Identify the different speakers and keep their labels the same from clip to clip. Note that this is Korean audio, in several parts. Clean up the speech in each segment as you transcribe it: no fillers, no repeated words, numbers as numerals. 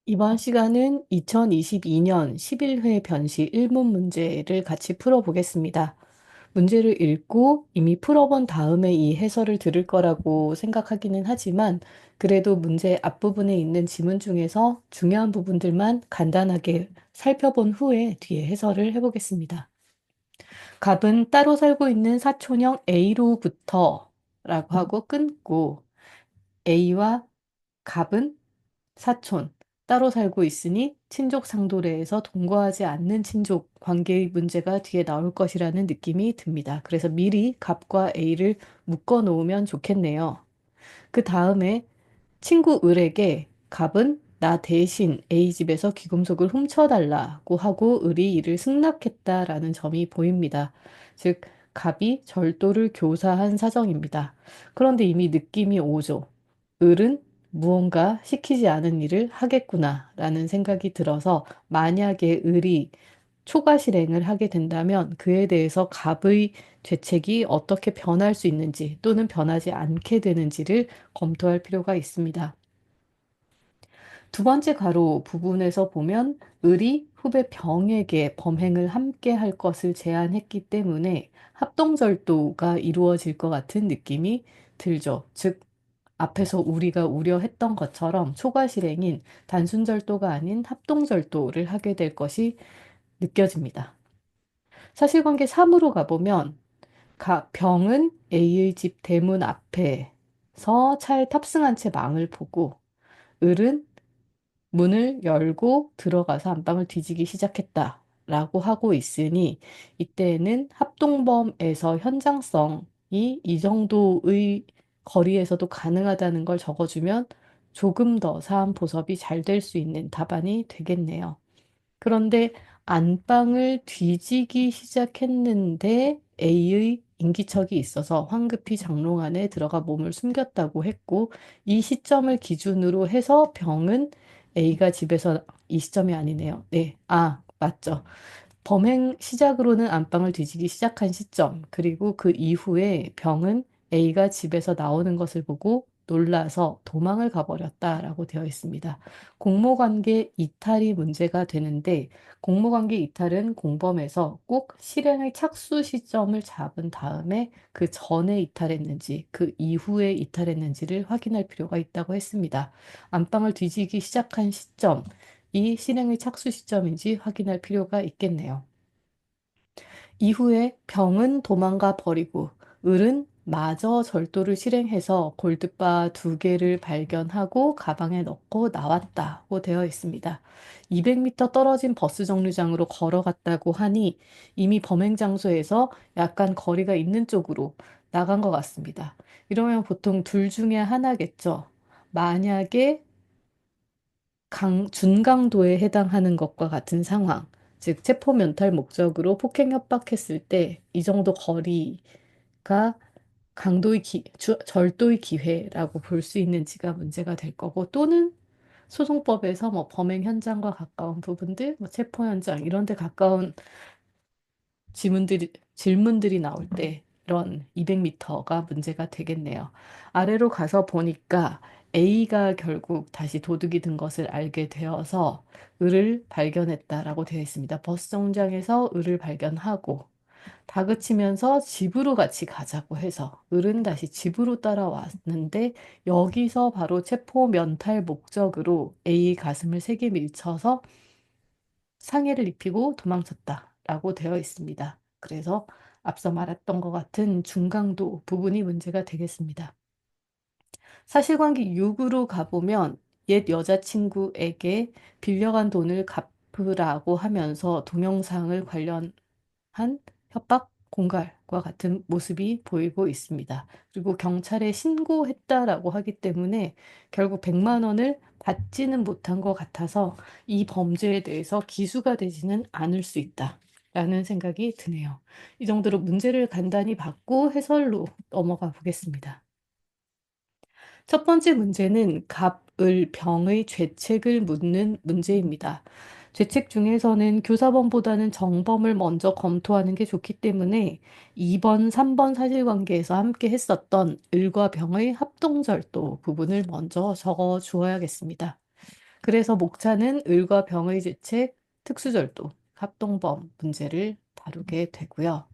Speaker 1: 이번 시간은 2022년 11회 변시 1문 문제를 같이 풀어보겠습니다. 문제를 읽고 이미 풀어본 다음에 이 해설을 들을 거라고 생각하기는 하지만 그래도 문제 앞부분에 있는 지문 중에서 중요한 부분들만 간단하게 살펴본 후에 뒤에 해설을 해보겠습니다. 갑은 따로 살고 있는 사촌형 A로부터 라고 하고 끊고 A와 갑은 사촌, 따로 살고 있으니 친족 상도례에서 동거하지 않는 친족 관계의 문제가 뒤에 나올 것이라는 느낌이 듭니다. 그래서 미리 갑과 A를 묶어 놓으면 좋겠네요. 그 다음에 친구 을에게 갑은 나 대신 A 집에서 귀금속을 훔쳐달라고 하고 을이 이를 승낙했다라는 점이 보입니다. 즉, 갑이 절도를 교사한 사정입니다. 그런데 이미 느낌이 오죠. 을은 무언가 시키지 않은 일을 하겠구나라는 생각이 들어서 만약에 을이 초과 실행을 하게 된다면 그에 대해서 갑의 죄책이 어떻게 변할 수 있는지 또는 변하지 않게 되는지를 검토할 필요가 있습니다. 두 번째 가로 부분에서 보면 을이 후배 병에게 범행을 함께 할 것을 제안했기 때문에 합동절도가 이루어질 것 같은 느낌이 들죠. 즉, 앞에서 우리가 우려했던 것처럼 초과 실행인 단순 절도가 아닌 합동 절도를 하게 될 것이 느껴집니다. 사실관계 3으로 가보면 병은 A의 집 대문 앞에서 차에 탑승한 채 망을 보고 을은 문을 열고 들어가서 안방을 뒤지기 시작했다 라고 하고 있으니 이때는 합동범에서 현장성이 이 정도의 거리에서도 가능하다는 걸 적어주면 조금 더 사안 포섭이 잘 될 수 있는 답안이 되겠네요. 그런데 안방을 뒤지기 시작했는데 A의 인기척이 있어서 황급히 장롱 안에 들어가 몸을 숨겼다고 했고 이 시점을 기준으로 해서 병은 A가 집에서 이 시점이 아니네요. 네. 맞죠. 범행 시작으로는 안방을 뒤지기 시작한 시점, 그리고 그 이후에 병은 A가 집에서 나오는 것을 보고 놀라서 도망을 가버렸다라고 되어 있습니다. 공모관계 이탈이 문제가 되는데, 공모관계 이탈은 공범에서 꼭 실행의 착수 시점을 잡은 다음에 그 전에 이탈했는지, 그 이후에 이탈했는지를 확인할 필요가 있다고 했습니다. 안방을 뒤지기 시작한 시점, 이 실행의 착수 시점인지 확인할 필요가 있겠네요. 이후에 병은 도망가 버리고 을은 마저 절도를 실행해서 골드바 2개를 발견하고 가방에 넣고 나왔다고 되어 있습니다. 200m 떨어진 버스 정류장으로 걸어갔다고 하니 이미 범행 장소에서 약간 거리가 있는 쪽으로 나간 것 같습니다. 이러면 보통 둘 중에 하나겠죠. 만약에 준강도에 해당하는 것과 같은 상황, 즉 체포 면탈 목적으로 폭행 협박했을 때 이 정도 거리가 절도의 기회라고 볼 수 있는지가 문제가 될 거고 또는 소송법에서 뭐 범행 현장과 가까운 부분들, 뭐 체포 현장 이런 데 가까운 질문들이 나올 때 이런 200m가 문제가 되겠네요. 아래로 가서 보니까 A가 결국 다시 도둑이 든 것을 알게 되어서 을을 발견했다라고 되어 있습니다. 버스 정류장에서 을을 발견하고 다그치면서 집으로 같이 가자고 해서 을은 다시 집으로 따라왔는데 여기서 바로 체포 면탈 목적으로 A 가슴을 세게 밀쳐서 상해를 입히고 도망쳤다라고 되어 있습니다. 그래서 앞서 말했던 것 같은 중강도 부분이 문제가 되겠습니다. 사실관계 6으로 가보면 옛 여자친구에게 빌려간 돈을 갚으라고 하면서 동영상을 관련한 협박, 공갈과 같은 모습이 보이고 있습니다. 그리고 경찰에 신고했다라고 하기 때문에 결국 100만 원을 받지는 못한 것 같아서 이 범죄에 대해서 기수가 되지는 않을 수 있다라는 생각이 드네요. 이 정도로 문제를 간단히 봤고 해설로 넘어가 보겠습니다. 첫 번째 문제는 갑을 병의 죄책을 묻는 문제입니다. 죄책 중에서는 교사범보다는 정범을 먼저 검토하는 게 좋기 때문에 2번, 3번 사실관계에서 함께 했었던 을과 병의 합동절도 부분을 먼저 적어 주어야겠습니다. 그래서 목차는 을과 병의 죄책, 특수절도, 합동범 문제를 다루게 되고요.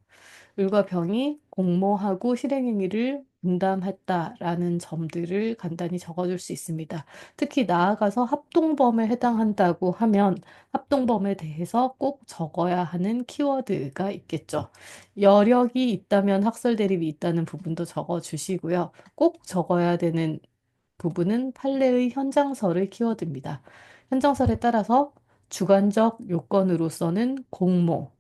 Speaker 1: 을과 병이 공모하고 실행행위를 분담했다라는 점들을 간단히 적어줄 수 있습니다. 특히 나아가서 합동범에 해당한다고 하면 합동범에 대해서 꼭 적어야 하는 키워드가 있겠죠. 여력이 있다면 학설 대립이 있다는 부분도 적어주시고요. 꼭 적어야 되는 부분은 판례의 현장설의 키워드입니다. 현장설에 따라서 주관적 요건으로서는 공모,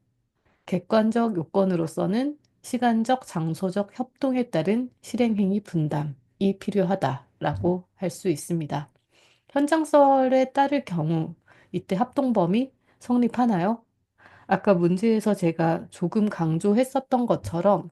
Speaker 1: 객관적 요건으로서는 시간적, 장소적 협동에 따른 실행행위 분담이 필요하다라고 할 수 있습니다. 현장설에 따를 경우 이때 합동범위 성립하나요? 아까 문제에서 제가 조금 강조했었던 것처럼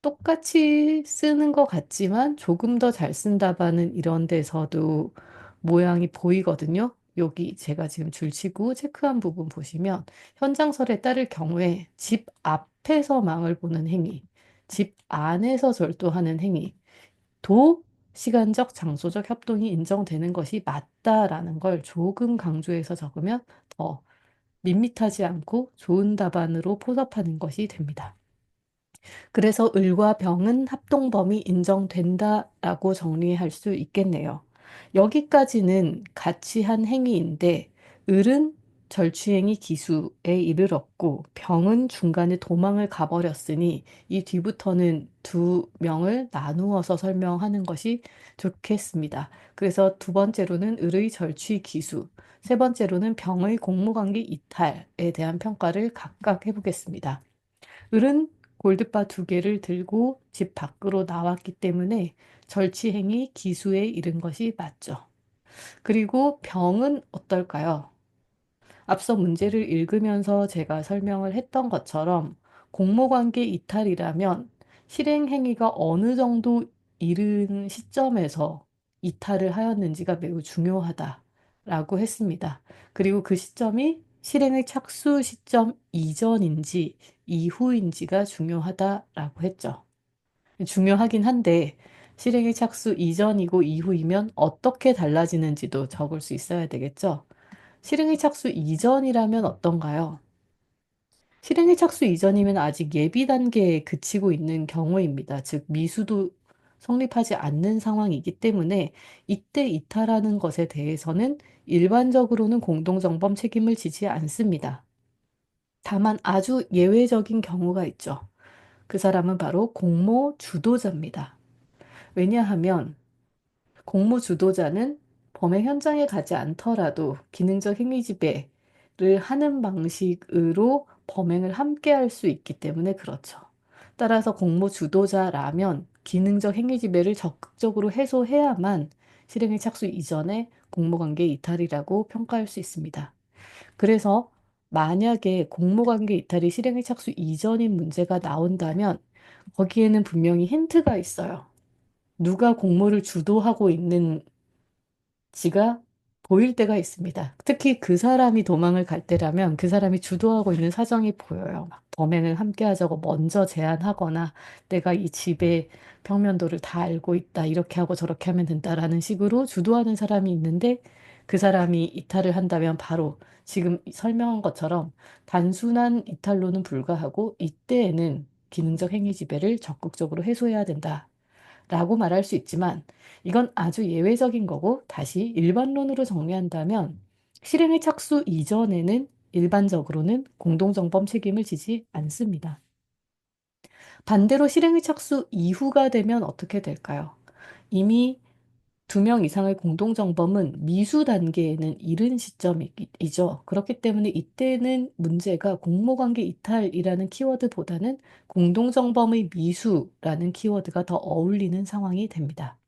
Speaker 1: 똑같이 쓰는 것 같지만 조금 더 잘 쓴다바는 이런 데서도 모양이 보이거든요. 여기 제가 지금 줄치고 체크한 부분 보시면 현장설에 따를 경우에 집 앞에서 망을 보는 행위, 집 안에서 절도하는 행위도 시간적, 장소적 협동이 인정되는 것이 맞다라는 걸 조금 강조해서 적으면 더 밋밋하지 않고 좋은 답안으로 포섭하는 것이 됩니다. 그래서 을과 병은 합동범위 인정된다라고 정리할 수 있겠네요. 여기까지는 같이 한 행위인데 을은 절취행위 기수에 이르렀고 병은 중간에 도망을 가버렸으니 이 뒤부터는 두 명을 나누어서 설명하는 것이 좋겠습니다. 그래서 두 번째로는 을의 절취 기수, 세 번째로는 병의 공무관계 이탈에 대한 평가를 각각 해보겠습니다. 을은 골드바 두 개를 들고 집 밖으로 나왔기 때문에 절취행위 기수에 이른 것이 맞죠. 그리고 병은 어떨까요? 앞서 문제를 읽으면서 제가 설명을 했던 것처럼 공모관계 이탈이라면 실행행위가 어느 정도 이른 시점에서 이탈을 하였는지가 매우 중요하다라고 했습니다. 그리고 그 시점이 실행의 착수 시점 이전인지 이후인지가 중요하다라고 했죠. 중요하긴 한데 실행의 착수 이전이고 이후이면 어떻게 달라지는지도 적을 수 있어야 되겠죠. 실행의 착수 이전이라면 어떤가요? 실행의 착수 이전이면 아직 예비 단계에 그치고 있는 경우입니다. 즉, 미수도 성립하지 않는 상황이기 때문에 이때 이탈하는 것에 대해서는 일반적으로는 공동정범 책임을 지지 않습니다. 다만 아주 예외적인 경우가 있죠. 그 사람은 바로 공모 주도자입니다. 왜냐하면 공모 주도자는 범행 현장에 가지 않더라도 기능적 행위 지배를 하는 방식으로 범행을 함께 할 수 있기 때문에 그렇죠. 따라서 공모 주도자라면 기능적 행위 지배를 적극적으로 해소해야만 실행에 착수 이전에 공모관계 이탈이라고 평가할 수 있습니다. 그래서 만약에 공모관계 이탈이 실행에 착수 이전인 문제가 나온다면 거기에는 분명히 힌트가 있어요. 누가 공모를 주도하고 있는 지가 보일 때가 있습니다. 특히 그 사람이 도망을 갈 때라면 그 사람이 주도하고 있는 사정이 보여요. 막 범행을 함께 하자고 먼저 제안하거나 내가 이 집의 평면도를 다 알고 있다. 이렇게 하고 저렇게 하면 된다라는 식으로 주도하는 사람이 있는데 그 사람이 이탈을 한다면 바로 지금 설명한 것처럼 단순한 이탈로는 불과하고 이때에는 기능적 행위 지배를 적극적으로 해소해야 된다. 라고 말할 수 있지만 이건 아주 예외적인 거고 다시 일반론으로 정리한다면 실행의 착수 이전에는 일반적으로는 공동정범 책임을 지지 않습니다. 반대로 실행의 착수 이후가 되면 어떻게 될까요? 이미 두 명 이상의 공동정범은 미수 단계에는 이른 시점이죠. 그렇기 때문에 이때는 문제가 공모관계 이탈이라는 키워드보다는 공동정범의 미수라는 키워드가 더 어울리는 상황이 됩니다.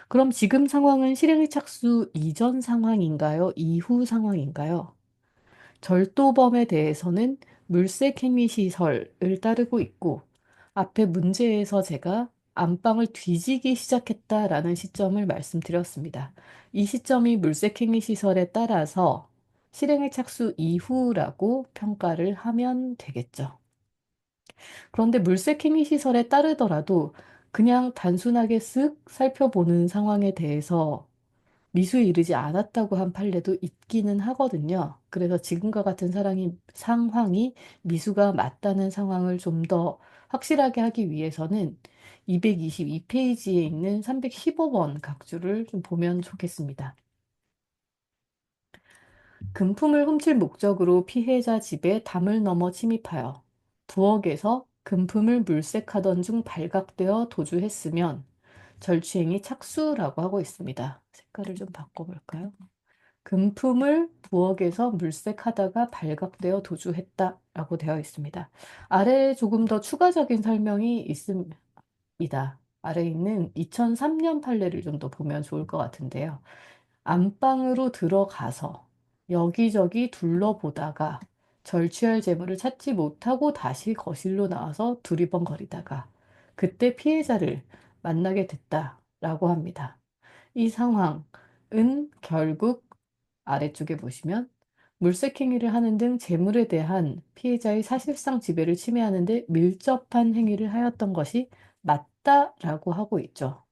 Speaker 1: 그럼 지금 상황은 실행의 착수 이전 상황인가요? 이후 상황인가요? 절도범에 대해서는 물색행위시설을 따르고 있고, 앞에 문제에서 제가 안방을 뒤지기 시작했다라는 시점을 말씀드렸습니다. 이 시점이 물색행위시설에 따라서 실행의 착수 이후라고 평가를 하면 되겠죠. 그런데 물색행위시설에 따르더라도 그냥 단순하게 쓱 살펴보는 상황에 대해서 미수에 이르지 않았다고 한 판례도 있기는 하거든요. 그래서 지금과 같은 상황이 미수가 맞다는 상황을 좀 더 확실하게 하기 위해서는 222페이지에 있는 315번 각주를 좀 보면 좋겠습니다. 금품을 훔칠 목적으로 피해자 집에 담을 넘어 침입하여 부엌에서 금품을 물색하던 중 발각되어 도주했으면 절취행위 착수라고 하고 있습니다. 색깔을 좀 바꿔볼까요? 금품을 부엌에서 물색하다가 발각되어 도주했다라고 되어 있습니다. 아래에 조금 더 추가적인 설명이 있습니다. 아래에 있는 2003년 판례를 좀 더 보면 좋을 것 같은데요. 안방으로 들어가서 여기저기 둘러보다가 절취할 재물을 찾지 못하고 다시 거실로 나와서 두리번거리다가 그때 피해자를 만나게 됐다라고 합니다. 이 상황은 결국 아래쪽에 보시면 물색행위를 하는 등 재물에 대한 피해자의 사실상 지배를 침해하는 데 밀접한 행위를 하였던 것이 맞다라고 하고 있죠.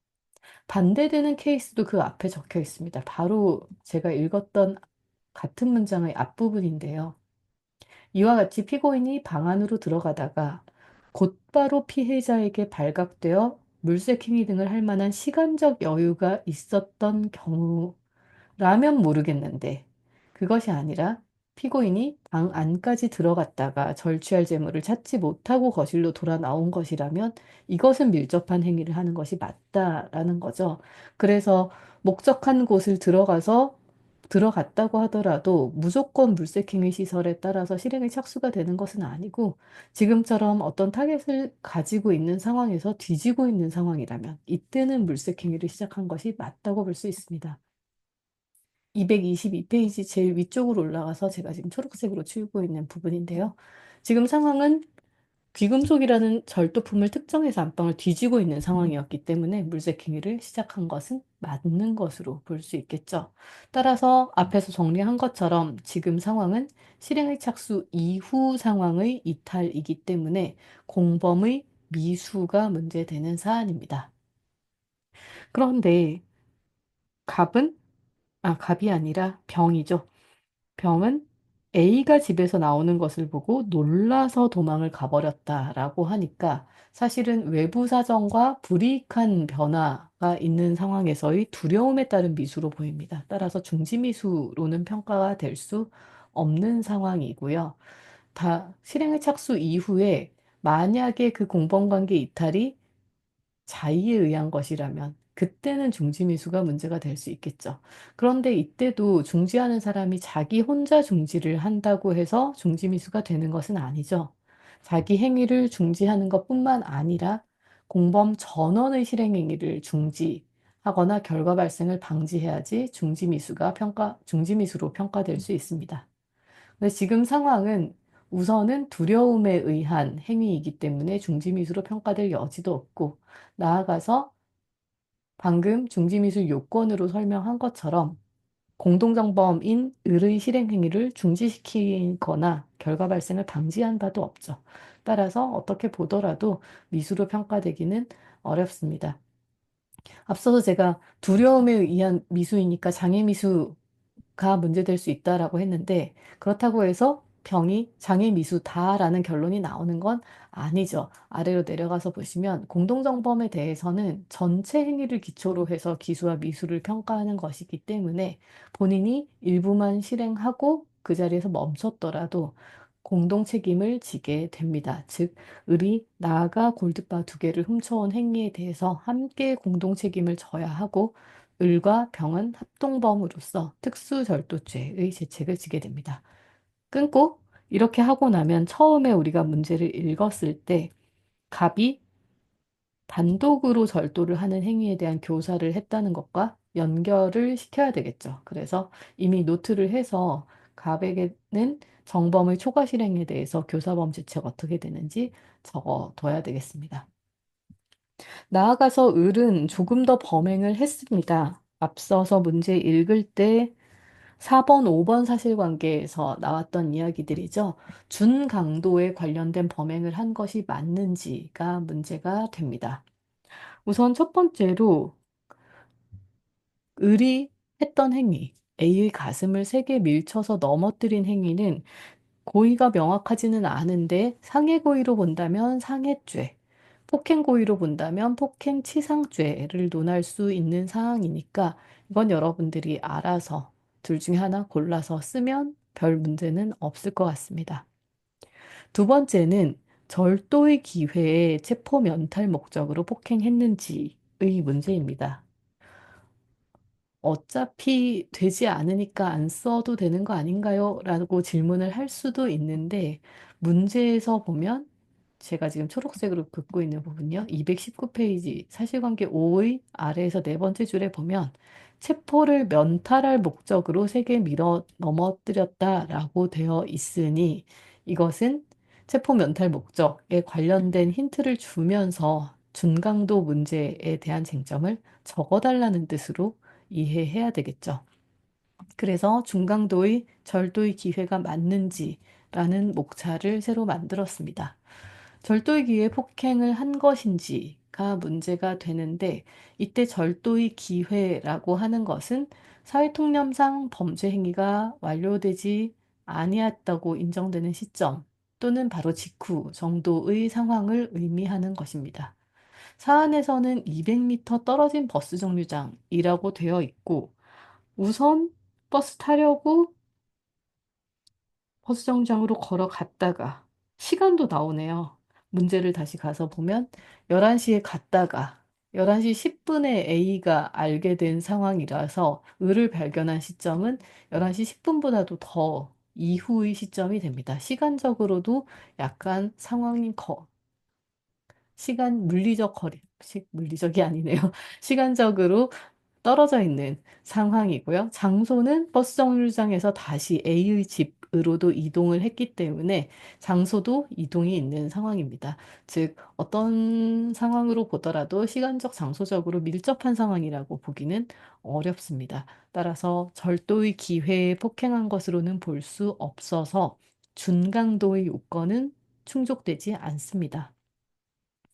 Speaker 1: 반대되는 케이스도 그 앞에 적혀 있습니다. 바로 제가 읽었던 같은 문장의 앞부분인데요. 이와 같이 피고인이 방 안으로 들어가다가 곧바로 피해자에게 발각되어 물색행위 등을 할 만한 시간적 여유가 있었던 경우라면 모르겠는데 그것이 아니라 피고인이 방 안까지 들어갔다가 절취할 재물을 찾지 못하고 거실로 돌아 나온 것이라면 이것은 밀접한 행위를 하는 것이 맞다라는 거죠. 그래서 목적한 곳을 들어갔다고 하더라도 무조건 물색행위 시설에 따라서 실행에 착수가 되는 것은 아니고 지금처럼 어떤 타겟을 가지고 있는 상황에서 뒤지고 있는 상황이라면 이때는 물색행위를 시작한 것이 맞다고 볼 수 있습니다. 222페이지 제일 위쪽으로 올라가서 제가 지금 초록색으로 치우고 있는 부분인데요. 지금 상황은 귀금속이라는 절도품을 특정해서 안방을 뒤지고 있는 상황이었기 때문에 물색행위를 시작한 것은 맞는 것으로 볼 수 있겠죠. 따라서 앞에서 정리한 것처럼 지금 상황은 실행의 착수 이후 상황의 이탈이기 때문에 공범의 미수가 문제되는 사안입니다. 그런데 갑은, 갑이 아니라 병이죠. 병은 A가 집에서 나오는 것을 보고 놀라서 도망을 가버렸다라고 하니까 사실은 외부 사정과 불이익한 변화가 있는 상황에서의 두려움에 따른 미수로 보입니다. 따라서 중지미수로는 평가가 될 수 없는 상황이고요. 실행의 착수 이후에 만약에 그 공범관계 이탈이 자의에 의한 것이라면 그때는 중지미수가 문제가 될 수 있겠죠. 그런데 이때도 중지하는 사람이 자기 혼자 중지를 한다고 해서 중지미수가 되는 것은 아니죠. 자기 행위를 중지하는 것뿐만 아니라 공범 전원의 실행행위를 중지하거나 결과 발생을 방지해야지 중지미수로 평가될 수 있습니다. 근데 지금 상황은 우선은 두려움에 의한 행위이기 때문에 중지미수로 평가될 여지도 없고, 나아가서 방금 중지미수 요건으로 설명한 것처럼 공동정범인 을의 실행행위를 중지시키거나 결과 발생을 방지한 바도 없죠. 따라서 어떻게 보더라도 미수로 평가되기는 어렵습니다. 앞서서 제가 두려움에 의한 미수이니까 장애미수가 문제될 수 있다라고 했는데 그렇다고 해서 병이 장애미수다라는 결론이 나오는 건 아니죠. 아래로 내려가서 보시면 공동정범에 대해서는 전체 행위를 기초로 해서 기수와 미수를 평가하는 것이기 때문에 본인이 일부만 실행하고 그 자리에서 멈췄더라도 공동 책임을 지게 됩니다. 즉, 을이 나아가 골드바 2개를 훔쳐온 행위에 대해서 함께 공동 책임을 져야 하고 을과 병은 합동범으로서 특수절도죄의 죄책을 지게 됩니다. 끊고 이렇게 하고 나면 처음에 우리가 문제를 읽었을 때 갑이 단독으로 절도를 하는 행위에 대한 교사를 했다는 것과 연결을 시켜야 되겠죠. 그래서 이미 노트를 해서 갑에게는 정범의 초과 실행에 대해서 교사범 죄책 어떻게 되는지 적어둬야 되겠습니다. 나아가서 을은 조금 더 범행을 했습니다. 앞서서 문제 읽을 때 4번, 5번 사실관계에서 나왔던 이야기들이죠. 준강도에 관련된 범행을 한 것이 맞는지가 문제가 됩니다. 우선 첫 번째로 을이 했던 행위, A의 가슴을 세게 밀쳐서 넘어뜨린 행위는 고의가 명확하지는 않은데 상해 고의로 본다면 상해죄, 폭행 고의로 본다면 폭행치상죄를 논할 수 있는 사항이니까 이건 여러분들이 알아서 둘 중에 하나 골라서 쓰면 별 문제는 없을 것 같습니다. 두 번째는 절도의 기회에 체포 면탈 목적으로 폭행했는지의 문제입니다. 어차피 되지 않으니까 안 써도 되는 거 아닌가요? 라고 질문을 할 수도 있는데, 문제에서 보면, 제가 지금 초록색으로 긋고 있는 부분요. 219페이지 사실관계 5의 아래에서 네 번째 줄에 보면, 체포를 면탈할 목적으로 세게 밀어 넘어뜨렸다라고 되어 있으니, 이것은 체포 면탈 목적에 관련된 힌트를 주면서 준강도 문제에 대한 쟁점을 적어달라는 뜻으로 이해해야 되겠죠. 그래서 중강도의 절도의 기회가 맞는지라는 목차를 새로 만들었습니다. 절도의 기회 폭행을 한 것인지가 문제가 되는데, 이때 절도의 기회라고 하는 것은 사회통념상 범죄 행위가 완료되지 아니했다고 인정되는 시점 또는 바로 직후 정도의 상황을 의미하는 것입니다. 사안에서는 200m 떨어진 버스 정류장이라고 되어 있고, 우선 버스 타려고 버스 정류장으로 걸어갔다가 시간도 나오네요. 문제를 다시 가서 보면 11시에 갔다가 11시 10분에 A가 알게 된 상황이라서 을을 발견한 시점은 11시 10분보다도 더 이후의 시점이 됩니다. 시간적으로도 약간 상황이 시간 물리적 거리, 물리적이 아니네요. 시간적으로 떨어져 있는 상황이고요. 장소는 버스 정류장에서 다시 A의 집으로도 이동을 했기 때문에 장소도 이동이 있는 상황입니다. 즉, 어떤 상황으로 보더라도 시간적, 장소적으로 밀접한 상황이라고 보기는 어렵습니다. 따라서 절도의 기회에 폭행한 것으로는 볼 수 없어서 준강도의 요건은 충족되지 않습니다.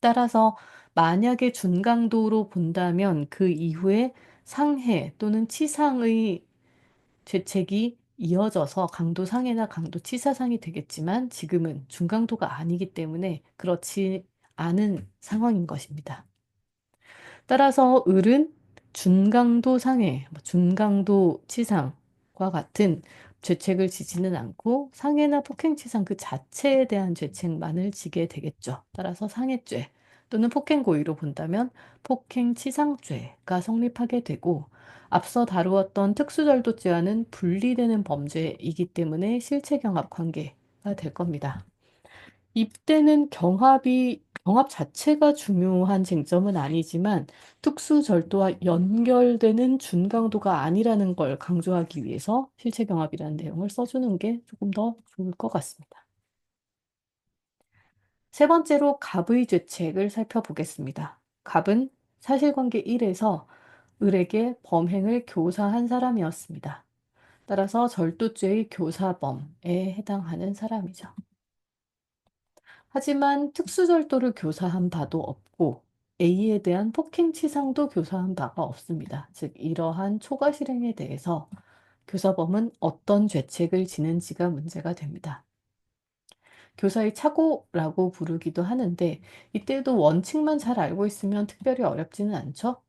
Speaker 1: 따라서 만약에 준강도로 본다면 그 이후에 상해 또는 치상의 죄책이 이어져서 강도 상해나 강도 치사상이 되겠지만 지금은 중강도가 아니기 때문에 그렇지 않은 상황인 것입니다. 따라서 을은 준강도 상해, 준강도 치상과 같은 죄책을 지지는 않고 상해나 폭행치상 그 자체에 대한 죄책만을 지게 되겠죠. 따라서 상해죄 또는 폭행 고의로 본다면 폭행치상죄가 성립하게 되고, 앞서 다루었던 특수절도죄와는 분리되는 범죄이기 때문에 실체경합 관계가 될 겁니다. 이때는 경합 자체가 중요한 쟁점은 아니지만 특수절도와 연결되는 준강도가 아니라는 걸 강조하기 위해서 실체경합이라는 내용을 써주는 게 조금 더 좋을 것 같습니다. 세 번째로 갑의 죄책을 살펴보겠습니다. 갑은 사실관계 1에서 을에게 범행을 교사한 사람이었습니다. 따라서 절도죄의 교사범에 해당하는 사람이죠. 하지만 특수절도를 교사한 바도 없고 A에 대한 폭행치상도 교사한 바가 없습니다. 즉, 이러한 초과 실행에 대해서 교사범은 어떤 죄책을 지는지가 문제가 됩니다. 교사의 착오라고 부르기도 하는데, 이때도 원칙만 잘 알고 있으면 특별히 어렵지는 않죠.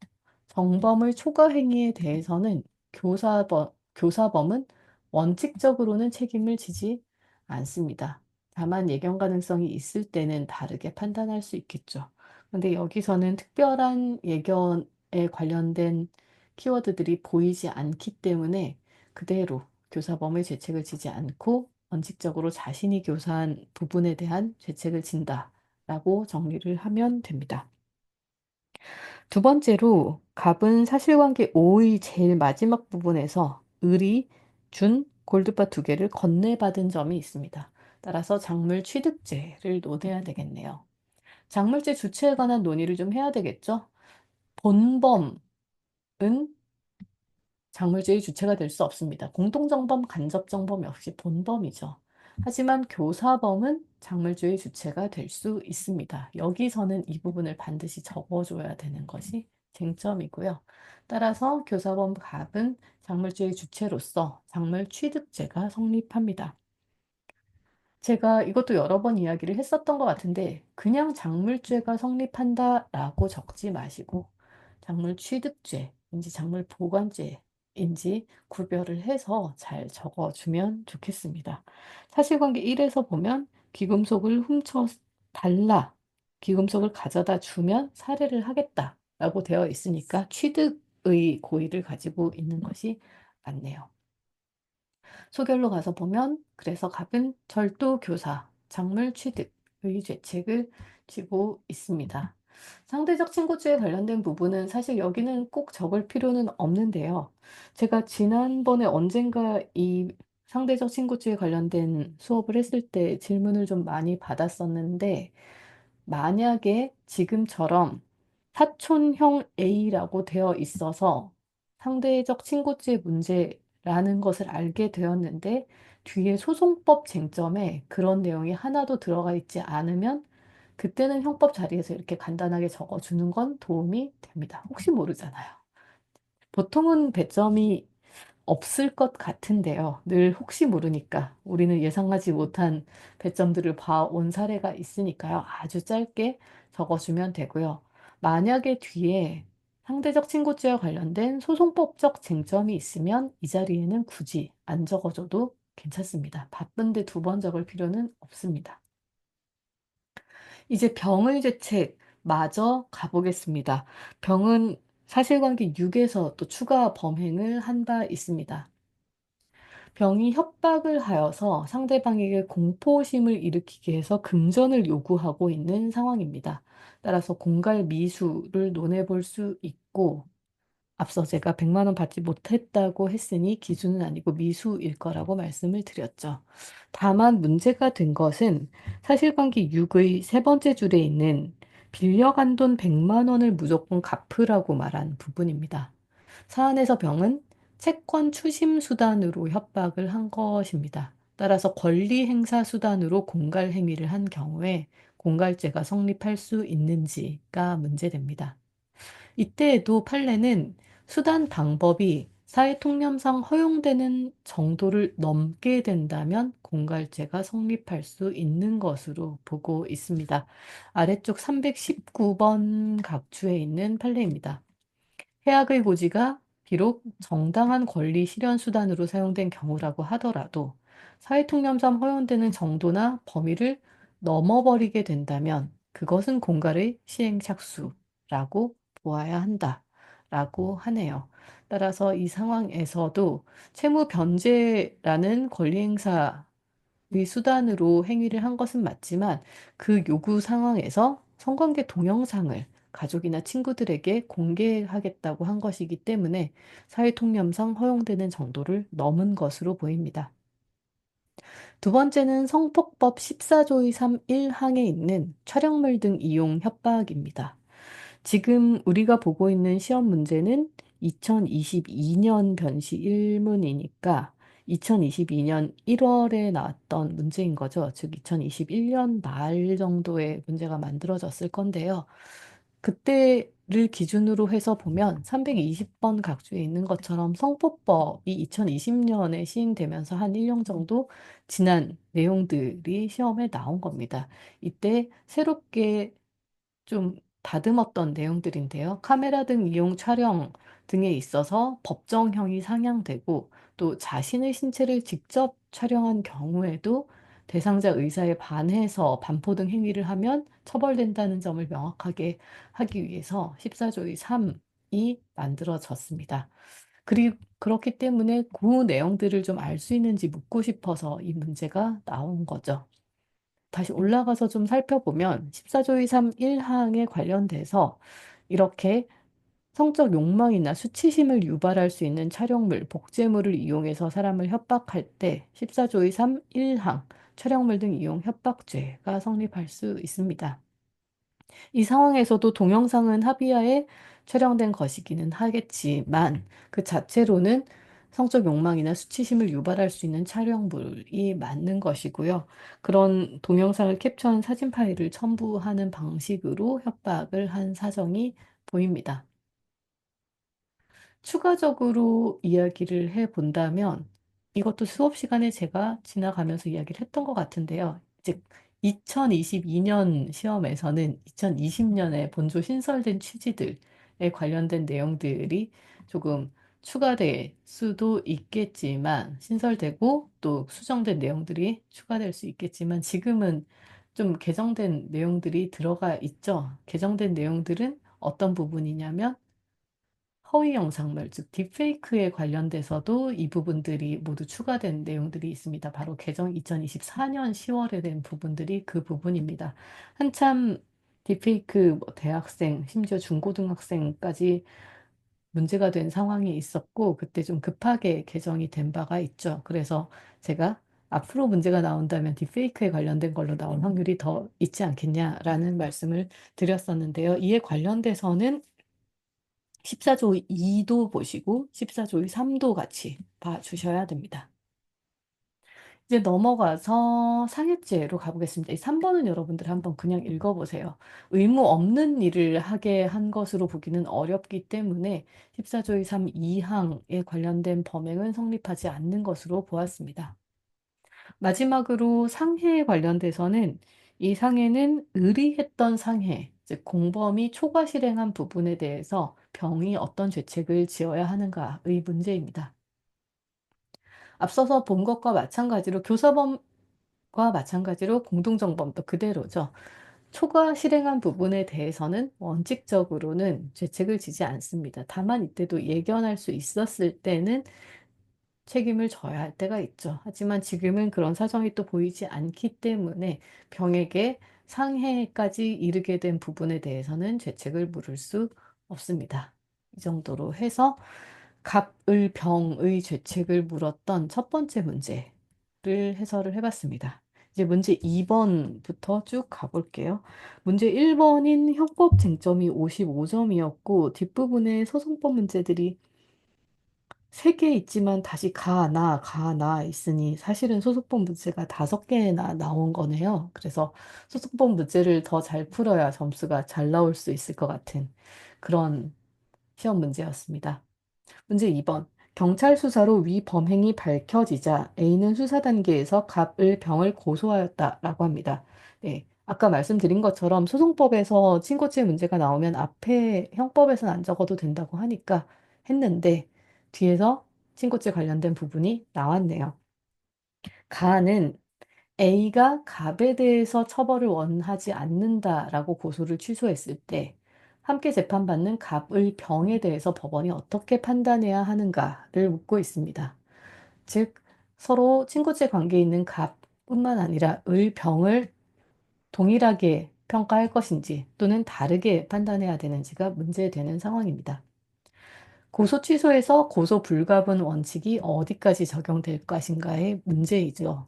Speaker 1: 정범의 초과 행위에 대해서는 교사범은 원칙적으로는 책임을 지지 않습니다. 다만 예견 가능성이 있을 때는 다르게 판단할 수 있겠죠. 그런데 여기서는 특별한 예견에 관련된 키워드들이 보이지 않기 때문에 그대로 교사범의 죄책을 지지 않고 원칙적으로 자신이 교사한 부분에 대한 죄책을 진다라고 정리를 하면 됩니다. 두 번째로 갑은 사실관계 5의 제일 마지막 부분에서 을이 준 골드바 2개를 건네받은 점이 있습니다. 따라서 작물 취득죄를 논해야 되겠네요. 작물죄 주체에 관한 논의를 좀 해야 되겠죠? 본범은 작물죄의 주체가 될 수 없습니다. 공동정범, 간접정범 역시 본범이죠. 하지만 교사범은 작물죄의 주체가 될 수 있습니다. 여기서는 이 부분을 반드시 적어줘야 되는 것이 쟁점이고요. 따라서 교사범 갑은 작물죄의 주체로서 작물 취득죄가 성립합니다. 제가 이것도 여러 번 이야기를 했었던 것 같은데 그냥 작물죄가 성립한다라고 적지 마시고 작물 취득죄인지 작물 보관죄인지 구별을 해서 잘 적어주면 좋겠습니다. 사실관계 1에서 보면 귀금속을 훔쳐 달라, 귀금속을 가져다 주면 살해를 하겠다라고 되어 있으니까 취득의 고의를 가지고 있는 것이 맞네요. 소결로 가서 보면 그래서 갑은 절도 교사, 작물 취득의 죄책을 지고 있습니다. 상대적 친고죄에 관련된 부분은 사실 여기는 꼭 적을 필요는 없는데요. 제가 지난번에 언젠가 이 상대적 친고죄에 관련된 수업을 했을 때 질문을 좀 많이 받았었는데 만약에 지금처럼 사촌형 A라고 되어 있어서 상대적 친고죄 문제라는 것을 알게 되었는데 뒤에 소송법 쟁점에 그런 내용이 하나도 들어가 있지 않으면 그때는 형법 자리에서 이렇게 간단하게 적어주는 건 도움이 됩니다. 혹시 모르잖아요. 보통은 배점이 없을 것 같은데요. 늘 혹시 모르니까 우리는 예상하지 못한 배점들을 봐온 사례가 있으니까요. 아주 짧게 적어주면 되고요. 만약에 뒤에 상대적 친고죄와 관련된 소송법적 쟁점이 있으면 이 자리에는 굳이 안 적어줘도 괜찮습니다. 바쁜데 두 번 적을 필요는 없습니다. 이제 병의 죄책 마저 가보겠습니다. 병은 사실관계 6에서 또 추가 범행을 한 바 있습니다. 병이 협박을 하여서 상대방에게 공포심을 일으키게 해서 금전을 요구하고 있는 상황입니다. 따라서 공갈 미수를 논해볼 수 있고, 앞서 제가 100만 원 받지 못했다고 했으니 기준은 아니고 미수일 거라고 말씀을 드렸죠. 다만 문제가 된 것은 사실관계 6의 세 번째 줄에 있는 빌려간 돈 100만 원을 무조건 갚으라고 말한 부분입니다. 사안에서 병은 채권 추심 수단으로 협박을 한 것입니다. 따라서 권리 행사 수단으로 공갈 행위를 한 경우에 공갈죄가 성립할 수 있는지가 문제됩니다. 이때에도 판례는 수단 방법이 사회통념상 허용되는 정도를 넘게 된다면 공갈죄가 성립할 수 있는 것으로 보고 있습니다. 아래쪽 319번 각주에 있는 판례입니다. 해악의 고지가 비록 정당한 권리 실현 수단으로 사용된 경우라고 하더라도 사회통념상 허용되는 정도나 범위를 넘어버리게 된다면 그것은 공갈의 시행착수라고 보아야 한다라고 하네요. 따라서 이 상황에서도 채무 변제라는 권리 행사 수단으로 행위를 한 것은 맞지만 그 요구 상황에서 성관계 동영상을 가족이나 친구들에게 공개하겠다고 한 것이기 때문에 사회통념상 허용되는 정도를 넘은 것으로 보입니다. 두 번째는 성폭법 14조의 3 1항에 있는 촬영물 등 이용 협박입니다. 지금 우리가 보고 있는 시험 문제는 2022년 변시 1문이니까 2022년 1월에 나왔던 문제인 거죠. 즉 2021년 말 정도의 문제가 만들어졌을 건데요. 그때를 기준으로 해서 보면 320번 각주에 있는 것처럼 성폭법이 2020년에 시행되면서 한 1년 정도 지난 내용들이 시험에 나온 겁니다. 이때 새롭게 좀 다듬었던 내용들인데요. 카메라 등 이용 촬영 등에 있어서 법정형이 상향되고 또 자신의 신체를 직접 촬영한 경우에도 대상자 의사에 반해서 반포 등 행위를 하면 처벌된다는 점을 명확하게 하기 위해서 14조의 3이 만들어졌습니다. 그리고 그렇기 때문에 그 내용들을 좀 알 수 있는지 묻고 싶어서 이 문제가 나온 거죠. 다시 올라가서 좀 살펴보면 14조의 3 1항에 관련돼서 이렇게 성적 욕망이나 수치심을 유발할 수 있는 촬영물, 복제물을 이용해서 사람을 협박할 때 14조의 3 1항 촬영물 등 이용 협박죄가 성립할 수 있습니다. 이 상황에서도 동영상은 합의하에 촬영된 것이기는 하겠지만 그 자체로는 성적 욕망이나 수치심을 유발할 수 있는 촬영물이 맞는 것이고요. 그런 동영상을 캡처한 사진 파일을 첨부하는 방식으로 협박을 한 사정이 보입니다. 추가적으로 이야기를 해 본다면 이것도 수업 시간에 제가 지나가면서 이야기를 했던 것 같은데요. 즉, 2022년 시험에서는 2020년에 본조 신설된 취지들에 관련된 내용들이 조금 추가될 수도 있겠지만, 신설되고 또 수정된 내용들이 추가될 수 있겠지만, 지금은 좀 개정된 내용들이 들어가 있죠. 개정된 내용들은 어떤 부분이냐면, 허위 영상물, 즉 딥페이크에 관련돼서도 이 부분들이 모두 추가된 내용들이 있습니다. 바로 개정 2024년 10월에 된 부분들이 그 부분입니다. 한참 딥페이크 대학생, 심지어 중고등학생까지 문제가 된 상황이 있었고, 그때 좀 급하게 개정이 된 바가 있죠. 그래서 제가 앞으로 문제가 나온다면 딥페이크에 관련된 걸로 나올 확률이 더 있지 않겠냐라는 말씀을 드렸었는데요. 이에 관련돼서는 14조 2도 보시고 14조 3도 같이 봐주셔야 됩니다. 이제 넘어가서 상해죄로 가보겠습니다. 이 3번은 여러분들 한번 그냥 읽어보세요. 의무 없는 일을 하게 한 것으로 보기는 어렵기 때문에 14조 3 2항에 관련된 범행은 성립하지 않는 것으로 보았습니다. 마지막으로 상해에 관련돼서는 이 상해는 의리했던 상해, 즉 공범이 초과 실행한 부분에 대해서 병이 어떤 죄책을 지어야 하는가의 문제입니다. 앞서서 본 것과 마찬가지로 교사범과 마찬가지로 공동정범도 그대로죠. 초과 실행한 부분에 대해서는 원칙적으로는 죄책을 지지 않습니다. 다만 이때도 예견할 수 있었을 때는 책임을 져야 할 때가 있죠. 하지만 지금은 그런 사정이 또 보이지 않기 때문에 병에게 상해까지 이르게 된 부분에 대해서는 죄책을 물을 수 없습니다. 이 정도로 해서 갑을 병의 죄책을 물었던 첫 번째 문제를 해설을 해봤습니다. 이제 문제 2번부터 쭉 가볼게요. 문제 1번인 형법 쟁점이 55점이었고 뒷부분에 소송법 문제들이 3개 있지만 다시 가, 나 있으니 사실은 소속법 문제가 5개나 나온 거네요. 그래서 소속법 문제를 더 잘 풀어야 점수가 잘 나올 수 있을 것 같은 그런 시험 문제였습니다. 문제 2번. 경찰 수사로 위 범행이 밝혀지자 A는 수사 단계에서 갑을 병을 고소하였다라고 합니다. 네, 아까 말씀드린 것처럼 소송법에서 친고죄 문제가 나오면 앞에 형법에서는 안 적어도 된다고 하니까 했는데 뒤에서 친고죄 관련된 부분이 나왔네요. 가는 A가 갑에 대해서 처벌을 원하지 않는다라고 고소를 취소했을 때 함께 재판받는 갑의 병에 대해서 법원이 어떻게 판단해야 하는가를 묻고 있습니다. 즉, 서로 친고죄 관계에 있는 갑뿐만 아니라 의 병을 동일하게 평가할 것인지 또는 다르게 판단해야 되는지가 문제되는 상황입니다. 고소 취소에서 고소 불가분 원칙이 어디까지 적용될 것인가의 문제이죠.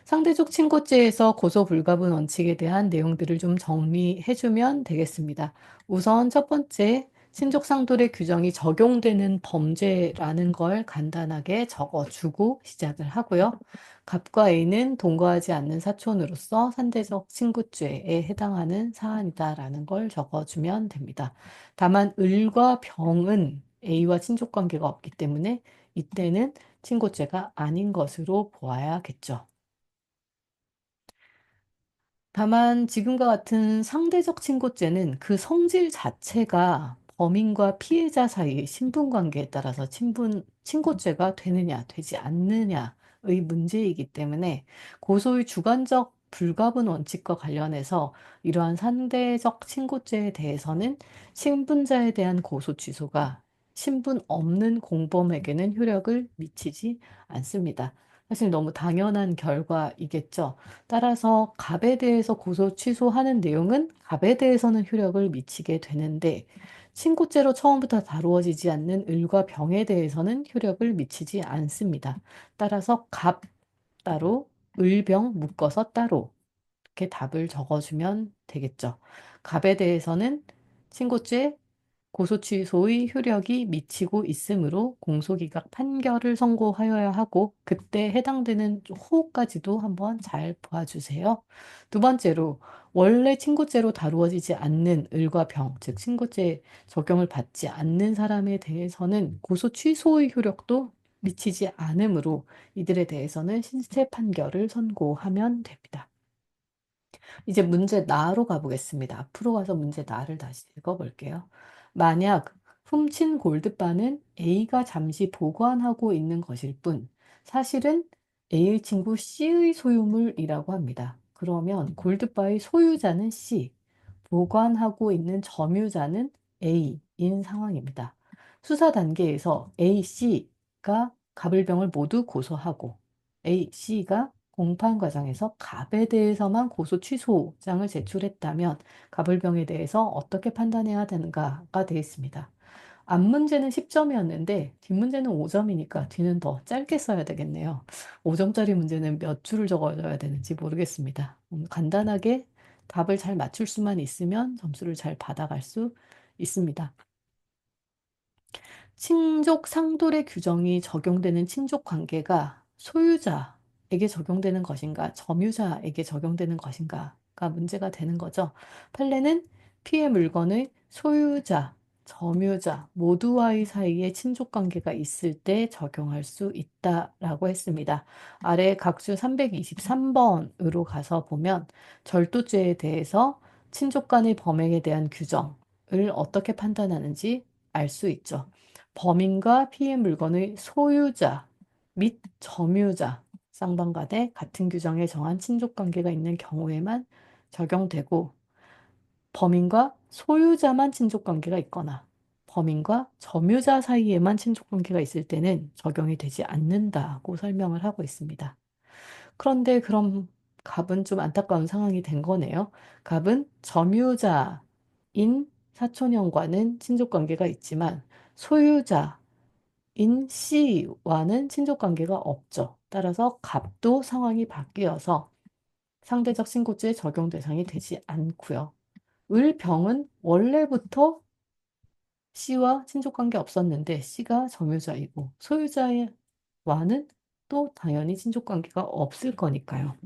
Speaker 1: 상대적 친고죄에서 고소 불가분 원칙에 대한 내용들을 좀 정리해주면 되겠습니다. 우선 첫 번째, 신족 상돌의 규정이 적용되는 범죄라는 걸 간단하게 적어주고 시작을 하고요. 갑과 A는 동거하지 않는 사촌으로서 상대적 친고죄에 해당하는 사안이다라는 걸 적어주면 됩니다. 다만 을과 병은 A와 친족 관계가 없기 때문에 이때는 친고죄가 아닌 것으로 보아야겠죠. 다만 지금과 같은 상대적 친고죄는 그 성질 자체가 범인과 피해자 사이의 신분 관계에 따라서 친고죄가 되느냐, 되지 않느냐의 문제이기 때문에 고소의 주관적 불가분 원칙과 관련해서 이러한 상대적 친고죄에 대해서는 신분자에 대한 고소 취소가 신분 없는 공범에게는 효력을 미치지 않습니다. 사실 너무 당연한 결과이겠죠. 따라서 갑에 대해서 고소 취소하는 내용은 갑에 대해서는 효력을 미치게 되는데 친고죄로 처음부터 다루어지지 않는 을과 병에 대해서는 효력을 미치지 않습니다. 따라서 갑 따로, 을병 묶어서 따로 이렇게 답을 적어주면 되겠죠. 갑에 대해서는 친고죄 고소 취소의 효력이 미치고 있으므로 공소기각 판결을 선고하여야 하고 그때 해당되는 호까지도 한번 잘 봐주세요. 두 번째로 원래 친고죄로 다루어지지 않는 을과 병, 즉 친고죄 적용을 받지 않는 사람에 대해서는 고소 취소의 효력도 미치지 않으므로 이들에 대해서는 실체 판결을 선고하면 됩니다. 이제 문제 나로 가보겠습니다. 앞으로 가서 문제 나를 다시 읽어볼게요. 만약 훔친 골드바는 A가 잠시 보관하고 있는 것일 뿐 사실은 A의 친구 C의 소유물이라고 합니다. 그러면 골드바의 소유자는 C, 보관하고 있는 점유자는 A인 상황입니다. 수사 단계에서 A, C가 갑을병을 모두 고소하고 A, C가 공판 과정에서 갑에 대해서만 고소 취소장을 제출했다면 갑을병에 대해서 어떻게 판단해야 되는가가 되어 있습니다. 앞 문제는 10점이었는데 뒷 문제는 5점이니까 뒤는 더 짧게 써야 되겠네요. 5점짜리 문제는 몇 줄을 적어줘야 되는지 모르겠습니다. 간단하게 답을 잘 맞출 수만 있으면 점수를 잘 받아갈 수 있습니다. 친족 상돌의 규정이 적용되는 친족 관계가 소유자에게 적용되는 것인가, 점유자에게 적용되는 것인가가 문제가 되는 거죠. 판례는 피해 물건의 소유자, 점유자 모두와의 사이에 친족 관계가 있을 때 적용할 수 있다라고 했습니다. 아래 각주 323번으로 가서 보면 절도죄에 대해서 친족 간의 범행에 대한 규정을 어떻게 판단하는지 알 수 있죠. 범인과 피해 물건의 소유자 및 점유자 쌍방간에 같은 규정에 정한 친족 관계가 있는 경우에만 적용되고 범인과 소유자만 친족 관계가 있거나 범인과 점유자 사이에만 친족 관계가 있을 때는 적용이 되지 않는다고 설명을 하고 있습니다. 그런데 그럼 갑은 좀 안타까운 상황이 된 거네요. 갑은 점유자인 사촌형과는 친족 관계가 있지만 소유자 인 C와는 친족 관계가 없죠. 따라서 갑도 상황이 바뀌어서 상대적 신고죄 적용 대상이 되지 않고요. 을병은 원래부터 C와 친족 관계 없었는데 C가 점유자이고 소유자와는 또 당연히 친족 관계가 없을 거니까요.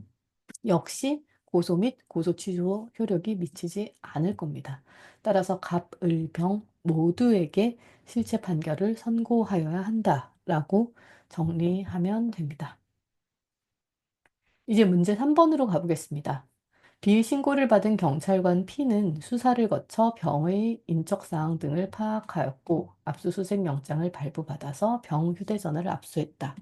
Speaker 1: 역시 고소 및 고소 취소 효력이 미치지 않을 겁니다. 따라서 갑, 을, 병 모두에게 실체 판결을 선고하여야 한다라고 정리하면 됩니다. 이제 문제 3번으로 가보겠습니다. 비신고를 받은 경찰관 P는 수사를 거쳐 병의 인적사항 등을 파악하였고 압수수색 영장을 발부받아서 병 휴대전화를 압수했다.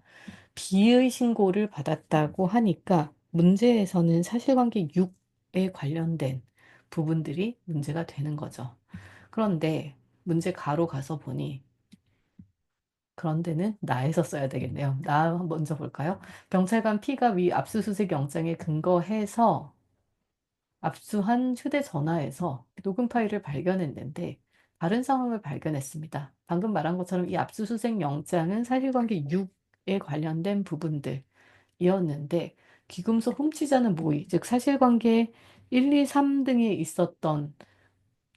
Speaker 1: B의 신고를 받았다고 하니까 문제에서는 사실관계 6에 관련된 부분들이 문제가 되는 거죠. 그런데 문제 가로 가서 보니 그런 데는 나에서 써야 되겠네요. 나 먼저 볼까요? 경찰관 P가 위 압수수색 영장에 근거해서 압수한 휴대전화에서 녹음 파일을 발견했는데 다른 상황을 발견했습니다. 방금 말한 것처럼 이 압수수색 영장은 사실관계 6에 관련된 부분들이었는데 귀금속 훔치자는 모의, 즉 사실관계 1, 2, 3 등에 있었던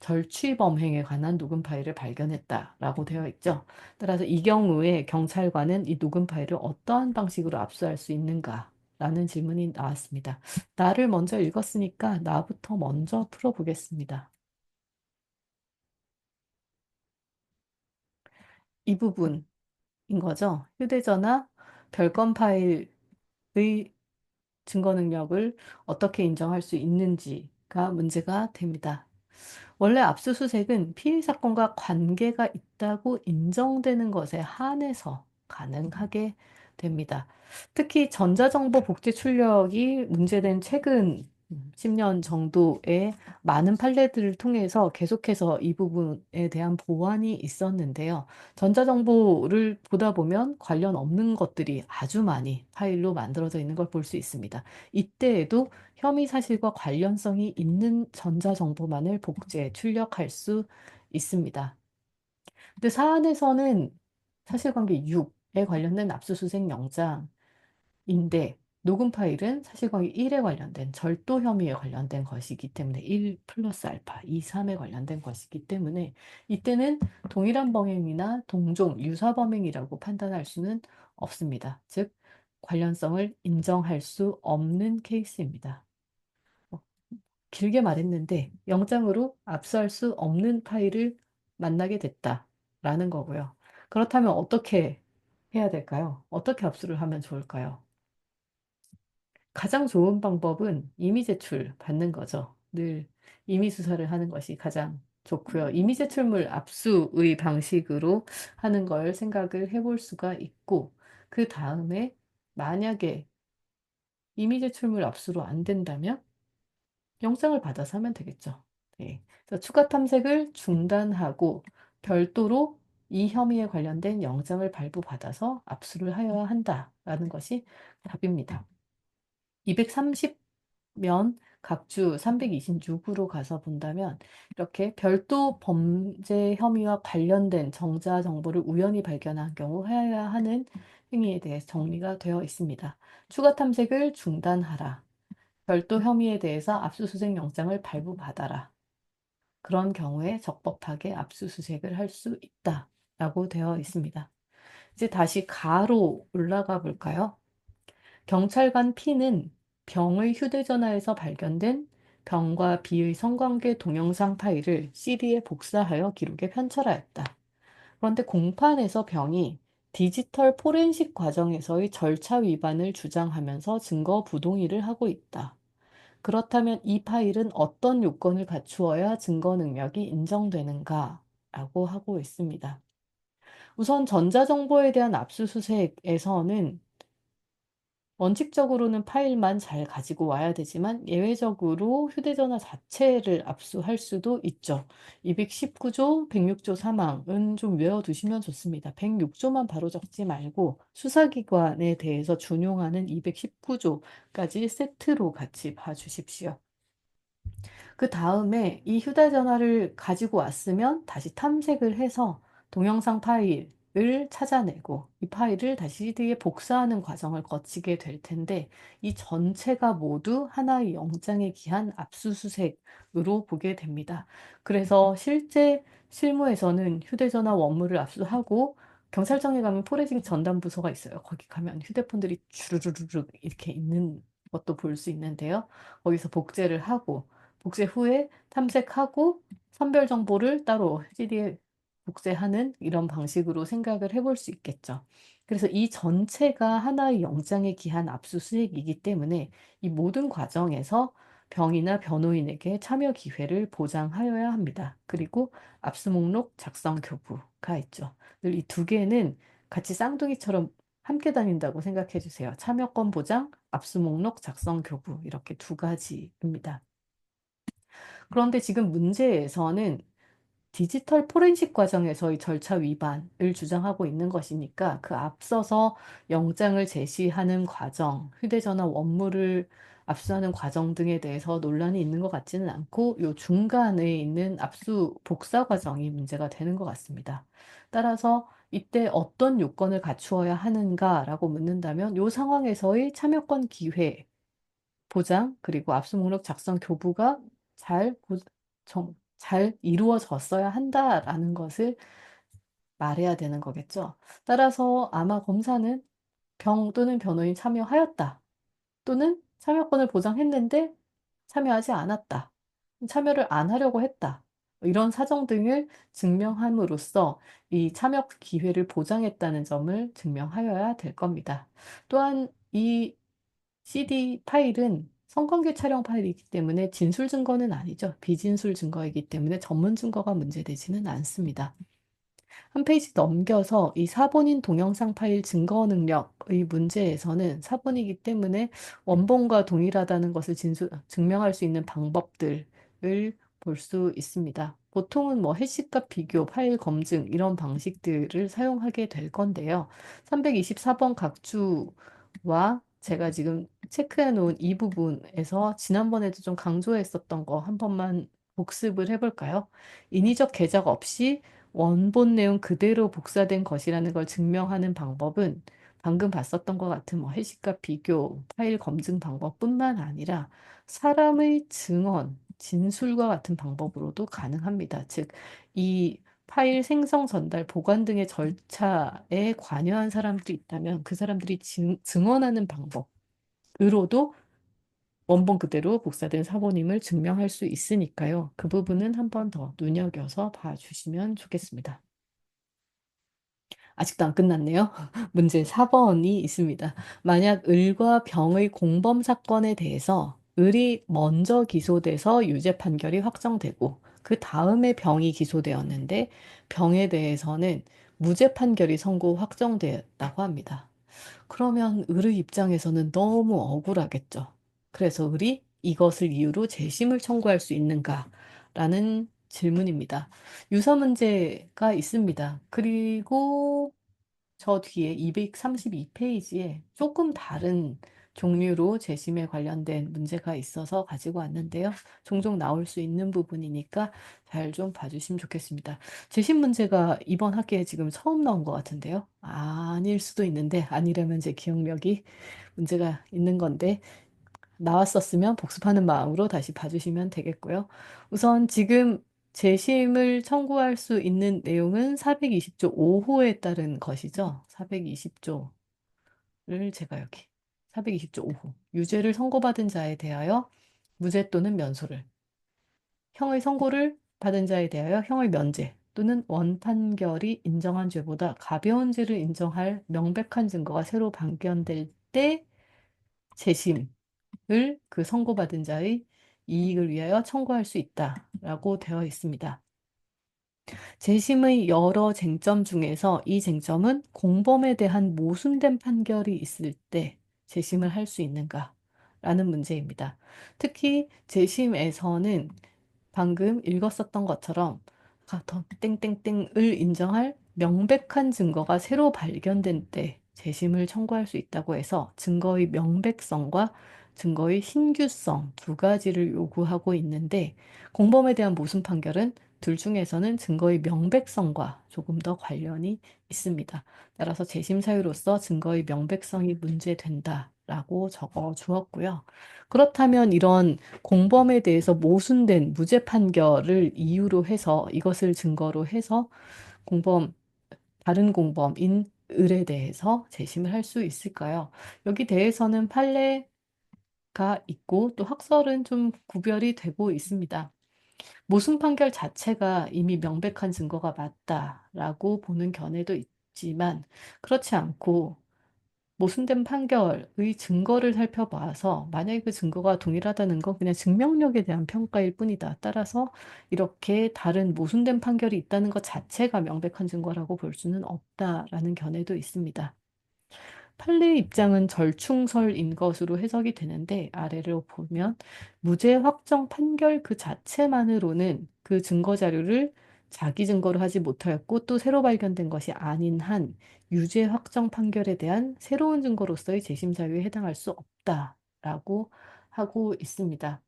Speaker 1: 절취범행에 관한 녹음 파일을 발견했다라고 되어 있죠. 따라서 이 경우에 경찰관은 이 녹음 파일을 어떠한 방식으로 압수할 수 있는가? 라는 질문이 나왔습니다. 나를 먼저 읽었으니까 나부터 먼저 풀어보겠습니다. 이 부분인 거죠. 휴대전화 별건 파일의 증거 능력을 어떻게 인정할 수 있는지가 문제가 됩니다. 원래 압수수색은 피해 사건과 관계가 있다고 인정되는 것에 한해서 가능하게 됩니다. 특히 전자정보 복제 출력이 문제된 최근 10년 정도의 많은 판례들을 통해서 계속해서 이 부분에 대한 보완이 있었는데요. 전자정보를 보다 보면 관련 없는 것들이 아주 많이 파일로 만들어져 있는 걸 볼 수 있습니다. 이때에도 혐의 사실과 관련성이 있는 전자정보만을 복제, 출력할 수 있습니다. 근데 사안에서는 사실관계 6에 관련된 압수수색 영장인데 녹음 파일은 사실관계 1에 관련된 절도 혐의에 관련된 것이기 때문에 1 플러스 알파, 2, 3에 관련된 것이기 때문에 이때는 동일한 범행이나 동종, 유사 범행이라고 판단할 수는 없습니다. 즉, 관련성을 인정할 수 없는 케이스입니다. 어, 길게 말했는데 영장으로 압수할 수 없는 파일을 만나게 됐다라는 거고요. 그렇다면 어떻게 해야 될까요? 어떻게 압수를 하면 좋을까요? 가장 좋은 방법은 이미 제출 받는 거죠. 늘 이미 수사를 하는 것이 가장 좋고요. 이미 제출물 압수의 방식으로 하는 걸 생각을 해볼 수가 있고, 그 다음에 만약에 이미 제출물 압수로 안 된다면 영장을 받아서 하면 되겠죠. 네. 그래서 추가 탐색을 중단하고 별도로 이 혐의에 관련된 영장을 발부받아서 압수를 하여야 한다라는 것이 답입니다. 230면 각주 326으로 가서 본다면 이렇게 별도 범죄 혐의와 관련된 정자 정보를 우연히 발견한 경우 해야 하는 행위에 대해서 정리가 되어 있습니다. 추가 탐색을 중단하라. 별도 혐의에 대해서 압수수색 영장을 발부받아라. 그런 경우에 적법하게 압수수색을 할 수 있다라고 되어 있습니다. 이제 다시 가로 올라가 볼까요? 경찰관 P는 병의 휴대전화에서 발견된 병과 B의 성관계 동영상 파일을 CD에 복사하여 기록에 편철하였다. 그런데 공판에서 병이 디지털 포렌식 과정에서의 절차 위반을 주장하면서 증거 부동의를 하고 있다. 그렇다면 이 파일은 어떤 요건을 갖추어야 증거 능력이 인정되는가? 라고 하고 있습니다. 우선 전자정보에 대한 압수수색에서는 원칙적으로는 파일만 잘 가지고 와야 되지만 예외적으로 휴대전화 자체를 압수할 수도 있죠. 219조, 106조 사망은 좀 외워두시면 좋습니다. 106조만 바로 적지 말고 수사기관에 대해서 준용하는 219조까지 세트로 같이 봐주십시오. 그 다음에 이 휴대전화를 가지고 왔으면 다시 탐색을 해서 동영상 파일을 찾아내고 이 파일을 다시 CD에 복사하는 과정을 거치게 될 텐데 이 전체가 모두 하나의 영장에 기한 압수수색으로 보게 됩니다. 그래서 실제 실무에서는 휴대전화 원물을 압수하고 경찰청에 가면 포렌식 전담 부서가 있어요. 거기 가면 휴대폰들이 주르르르 이렇게 있는 것도 볼 수 있는데요. 거기서 복제를 하고 복제 후에 탐색하고 선별 정보를 따로 CD에 복제하는 이런 방식으로 생각을 해볼 수 있겠죠. 그래서 이 전체가 하나의 영장에 기한 압수수색이기 때문에 이 모든 과정에서 병이나 변호인에게 참여 기회를 보장하여야 합니다. 그리고 압수 목록 작성 교부가 있죠. 늘 이 두 개는 같이 쌍둥이처럼 함께 다닌다고 생각해 주세요. 참여권 보장, 압수 목록 작성 교부 이렇게 두 가지입니다. 그런데 지금 문제에서는 디지털 포렌식 과정에서의 절차 위반을 주장하고 있는 것이니까 그 앞서서 영장을 제시하는 과정, 휴대전화 원물을 압수하는 과정 등에 대해서 논란이 있는 것 같지는 않고 요 중간에 있는 압수 복사 과정이 문제가 되는 것 같습니다. 따라서 이때 어떤 요건을 갖추어야 하는가라고 묻는다면 요 상황에서의 참여권 기회 보장 그리고 압수 목록 작성 교부가 잘, 잘 이루어졌어야 한다라는 것을 말해야 되는 거겠죠. 따라서 아마 검사는 병 또는 변호인 참여하였다. 또는 참여권을 보장했는데 참여하지 않았다. 참여를 안 하려고 했다. 이런 사정 등을 증명함으로써 이 참여 기회를 보장했다는 점을 증명하여야 될 겁니다. 또한 이 CD 파일은 성관계 촬영 파일이기 때문에 진술 증거는 아니죠. 비진술 증거이기 때문에 전문 증거가 문제되지는 않습니다. 한 페이지 넘겨서 이 사본인 동영상 파일 증거 능력의 문제에서는 사본이기 때문에 원본과 동일하다는 것을 증명할 수 있는 방법들을 볼 수 있습니다. 보통은 뭐 해시값 비교, 파일 검증 이런 방식들을 사용하게 될 건데요. 324번 각주와 제가 지금 체크해 놓은 이 부분에서 지난번에도 좀 강조했었던 거 한 번만 복습을 해볼까요? 인위적 개작 없이 원본 내용 그대로 복사된 것이라는 걸 증명하는 방법은 방금 봤었던 것 같은 뭐 해시과 비교, 파일 검증 방법뿐만 아니라 사람의 증언, 진술과 같은 방법으로도 가능합니다. 즉, 이 파일 생성, 전달, 보관 등의 절차에 관여한 사람들이 있다면 그 사람들이 증언하는 방법으로도 원본 그대로 복사된 사본임을 증명할 수 있으니까요. 그 부분은 한 번 더 눈여겨서 봐주시면 좋겠습니다. 아직도 안 끝났네요. 문제 4번이 있습니다. 만약 을과 병의 공범 사건에 대해서 을이 먼저 기소돼서 유죄 판결이 확정되고 그 다음에 병이 기소되었는데 병에 대해서는 무죄 판결이 선고 확정되었다고 합니다. 그러면 을의 입장에서는 너무 억울하겠죠. 그래서 을이 이것을 이유로 재심을 청구할 수 있는가라는 질문입니다. 유사 문제가 있습니다. 그리고 저 뒤에 232페이지에 조금 다른 종류로 재심에 관련된 문제가 있어서 가지고 왔는데요. 종종 나올 수 있는 부분이니까 잘 좀 봐주시면 좋겠습니다. 재심 문제가 이번 학기에 지금 처음 나온 것 같은데요. 아닐 수도 있는데 아니라면 제 기억력이 문제가 있는 건데 나왔었으면 복습하는 마음으로 다시 봐주시면 되겠고요. 우선 지금 재심을 청구할 수 있는 내용은 420조 5호에 따른 것이죠. 420조를 제가 여기 420조 5호 유죄를 선고받은 자에 대하여 무죄 또는 면소를 형의 선고를 받은 자에 대하여 형의 면제 또는 원판결이 인정한 죄보다 가벼운 죄를 인정할 명백한 증거가 새로 발견될 때 재심 을 그 선고받은 자의 이익을 위하여 청구할 수 있다라고 되어 있습니다. 재심의 여러 쟁점 중에서 이 쟁점은 공범에 대한 모순된 판결이 있을 때 재심을 할 수 있는가라는 문제입니다. 특히 재심에서는 방금 읽었었던 것처럼 땡땡땡을 인정할 명백한 증거가 새로 발견된 때 재심을 청구할 수 있다고 해서 증거의 명백성과 증거의 신규성 두 가지를 요구하고 있는데 공범에 대한 모순 판결은 둘 중에서는 증거의 명백성과 조금 더 관련이 있습니다. 따라서 재심 사유로서 증거의 명백성이 문제된다라고 적어 주었고요. 그렇다면 이런 공범에 대해서 모순된 무죄 판결을 이유로 해서 이것을 증거로 해서 공범, 다른 공범인 을에 대해서 재심을 할 수 있을까요? 여기 대해서는 판례가 있고 또 학설은 좀 구별이 되고 있습니다. 모순 판결 자체가 이미 명백한 증거가 맞다라고 보는 견해도 있지만 그렇지 않고 모순된 판결의 증거를 살펴봐서 만약에 그 증거가 동일하다는 건 그냥 증명력에 대한 평가일 뿐이다. 따라서 이렇게 다른 모순된 판결이 있다는 것 자체가 명백한 증거라고 볼 수는 없다라는 견해도 있습니다. 판례의 입장은 절충설인 것으로 해석이 되는데 아래로 보면 무죄 확정 판결 그 자체만으로는 그 증거 자료를 자기 증거로 하지 못하였고 또 새로 발견된 것이 아닌 한 유죄 확정 판결에 대한 새로운 증거로서의 재심 사유에 해당할 수 없다라고 하고 있습니다.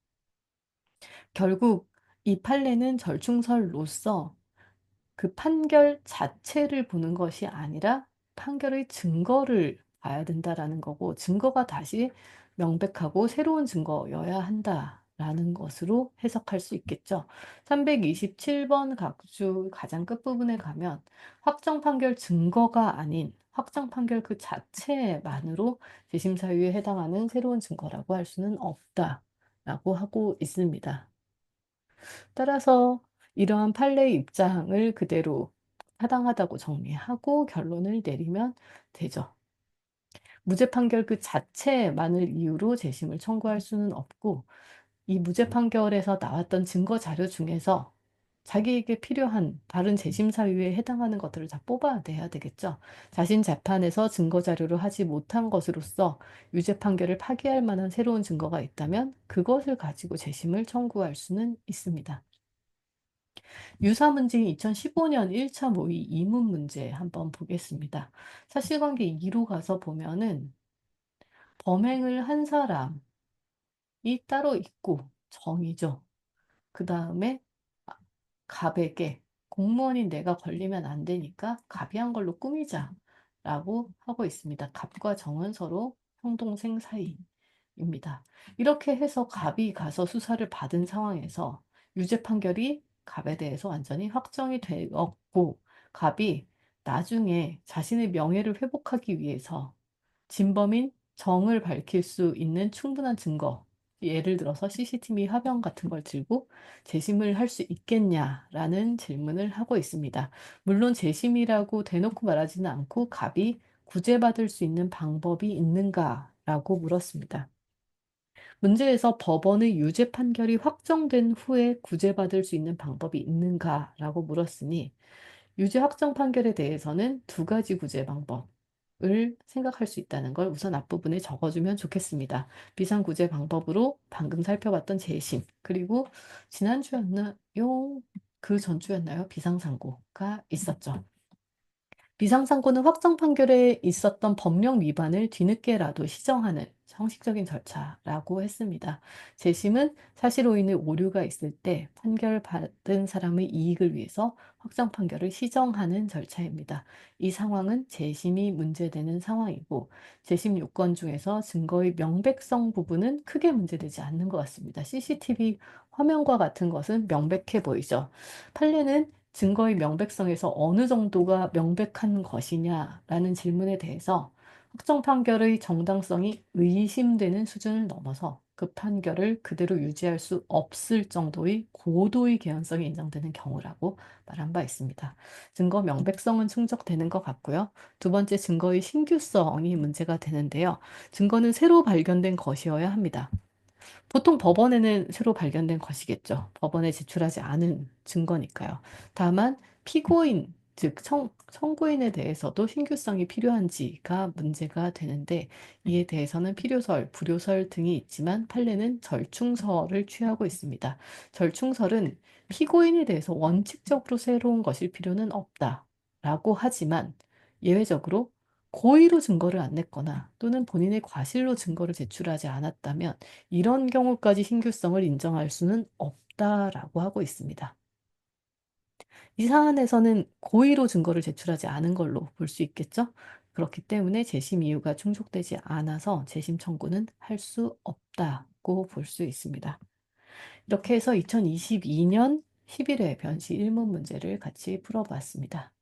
Speaker 1: 결국 이 판례는 절충설로서 그 판결 자체를 보는 것이 아니라 판결의 증거를 봐야 된다라는 거고 증거가 다시 명백하고 새로운 증거여야 한다라는 것으로 해석할 수 있겠죠. 327번 각주 가장 끝부분에 가면 확정 판결 증거가 아닌 확정 판결 그 자체만으로 재심 사유에 해당하는 새로운 증거라고 할 수는 없다라고 하고 있습니다. 따라서 이러한 판례의 입장을 그대로 타당하다고 정리하고 결론을 내리면 되죠. 무죄 판결 그 자체만을 이유로 재심을 청구할 수는 없고 이 무죄 판결에서 나왔던 증거 자료 중에서 자기에게 필요한 다른 재심 사유에 해당하는 것들을 다 뽑아내야 되겠죠. 자신 재판에서 증거 자료를 하지 못한 것으로서 유죄 판결을 파기할 만한 새로운 증거가 있다면 그것을 가지고 재심을 청구할 수는 있습니다. 유사 문제인 2015년 1차 모의 이문 문제 한번 보겠습니다. 사실관계 2로 가서 보면은 범행을 한 사람이 따로 있고 정이죠. 그 다음에 갑에게 공무원인 내가 걸리면 안 되니까 갑이 한 걸로 꾸미자 라고 하고 있습니다. 갑과 정은 서로 형동생 사이입니다. 이렇게 해서 갑이 가서 수사를 받은 상황에서 유죄 판결이 갑에 대해서 완전히 확정이 되었고, 갑이 나중에 자신의 명예를 회복하기 위해서 진범인 정을 밝힐 수 있는 충분한 증거, 예를 들어서 CCTV 화면 같은 걸 들고 재심을 할 수 있겠냐라는 질문을 하고 있습니다. 물론 재심이라고 대놓고 말하지는 않고 갑이 구제받을 수 있는 방법이 있는가라고 물었습니다. 문제에서 법원의 유죄 판결이 확정된 후에 구제받을 수 있는 방법이 있는가라고 물었으니 유죄 확정 판결에 대해서는 두 가지 구제 방법을 생각할 수 있다는 걸 우선 앞부분에 적어주면 좋겠습니다. 비상구제 방법으로 방금 살펴봤던 재심, 그리고 지난주였나요? 그 전주였나요? 비상상고가 있었죠. 비상상고는 확정 판결에 있었던 법령 위반을 뒤늦게라도 시정하는 형식적인 절차라고 했습니다. 재심은 사실 오인의 오류가 있을 때 판결 받은 사람의 이익을 위해서 확정 판결을 시정하는 절차입니다. 이 상황은 재심이 문제되는 상황이고 재심 요건 중에서 증거의 명백성 부분은 크게 문제되지 않는 것 같습니다. CCTV 화면과 같은 것은 명백해 보이죠. 판례는 증거의 명백성에서 어느 정도가 명백한 것이냐라는 질문에 대해서 확정 판결의 정당성이 의심되는 수준을 넘어서 그 판결을 그대로 유지할 수 없을 정도의 고도의 개연성이 인정되는 경우라고 말한 바 있습니다. 증거 명백성은 충족되는 것 같고요. 두 번째, 증거의 신규성이 문제가 되는데요. 증거는 새로 발견된 것이어야 합니다. 보통 법원에는 새로 발견된 것이겠죠. 법원에 제출하지 않은 증거니까요. 다만 피고인, 즉 청구인에 대해서도 신규성이 필요한지가 문제가 되는데 이에 대해서는 필요설, 불효설 등이 있지만 판례는 절충설을 취하고 있습니다. 절충설은 피고인에 대해서 원칙적으로 새로운 것일 필요는 없다라고 하지만 예외적으로 고의로 증거를 안 냈거나 또는 본인의 과실로 증거를 제출하지 않았다면 이런 경우까지 신규성을 인정할 수는 없다라고 하고 있습니다. 이 사안에서는 고의로 증거를 제출하지 않은 걸로 볼 수 있겠죠? 그렇기 때문에 재심 이유가 충족되지 않아서 재심 청구는 할 수 없다고 볼 수 있습니다. 이렇게 해서 2022년 11회 변시 1문 문제를 같이 풀어봤습니다.